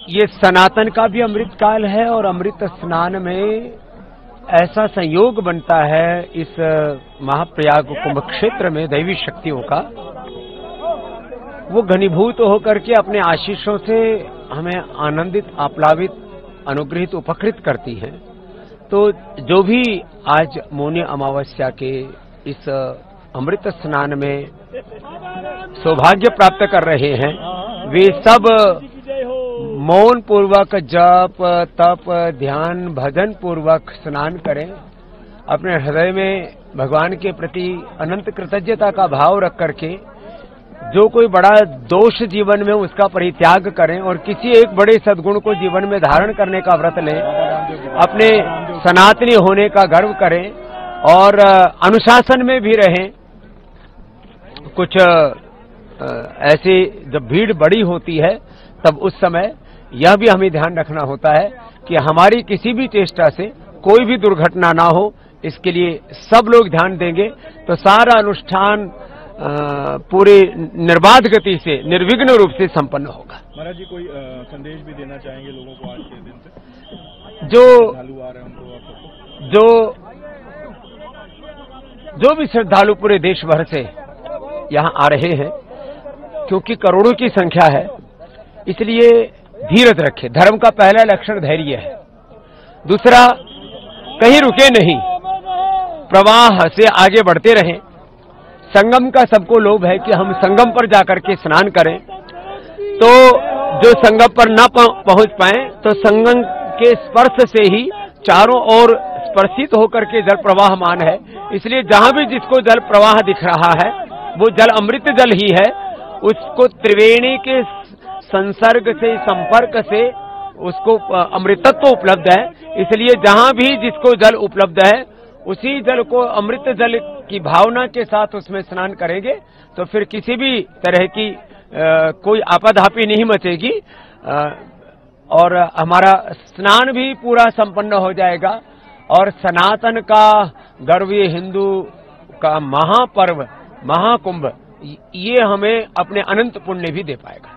ये सनातन का भी अमृत काल है और अमृत स्नान में ऐसा संयोग बनता है इस महाप्रयाग कुंभ क्षेत्र में दैवी शक्तियों का, वो घनीभूत होकर के अपने आशीषों से हमें आनंदित, आप्लावित, अनुग्रहित, उपकृत करती हैं। तो जो भी आज मौनी अमावस्या के इस अमृत स्नान में सौभाग्य प्राप्त कर रहे हैं, वे सब मौन पूर्वक जप, तप, ध्यान, भजन पूर्वक स्नान करें। अपने हृदय में भगवान के प्रति अनंत कृतज्ञता का भाव रख करके जो कोई बड़ा दोष जीवन में उसका परित्याग करें और किसी एक बड़े सद्गुण को जीवन में धारण करने का व्रत लें। अपने सनातनी होने का गर्व करें और अनुशासन में भी रहें। कुछ ऐसी जब भीड़ बड़ी होती है तब उस समय यह भी हमें ध्यान रखना होता है कि हमारी किसी भी चेष्टा से कोई भी दुर्घटना ना हो। इसके लिए सब लोग ध्यान देंगे तो सारा अनुष्ठान पूरी निर्बाध गति से, निर्विघ्न रूप से संपन्न होगा। महाराज जी, कोई संदेश भी देना चाहेंगे लोगों को आज के दिन से? जो आ रहे हैं जो भी श्रद्धालु पूरे देश भर से यहाँ आ रहे हैं, क्योंकि करोड़ों की संख्या है, इसलिए धीरज रखें। धर्म का पहला लक्षण धैर्य है। दूसरा, कहीं रुके नहीं, प्रवाह से आगे बढ़ते रहें। संगम का सबको लोभ है कि हम संगम पर जाकर के स्नान करें, तो जो संगम पर न पहुंच पाए तो संगम के स्पर्श से ही चारों ओर स्पर्शित होकर के जल प्रवाहमान है। इसलिए जहां भी जिसको जल प्रवाह दिख रहा है वो जल अमृत जल ही है। उसको त्रिवेणी के संसर्ग से, संपर्क से उसको अमृतत्व उपलब्ध है। इसलिए जहां भी जिसको जल उपलब्ध है उसी जल को अमृत जल की भावना के साथ उसमें स्नान करेंगे तो फिर किसी भी तरह की कोई आपाधापी नहीं मचेगी और हमारा स्नान भी पूरा संपन्न हो जाएगा। और सनातन का गर्व, ये हिंदू का महापर्व, महाकुंभ, ये हमें अपने अनंत पुण्य भी दे पाएगा।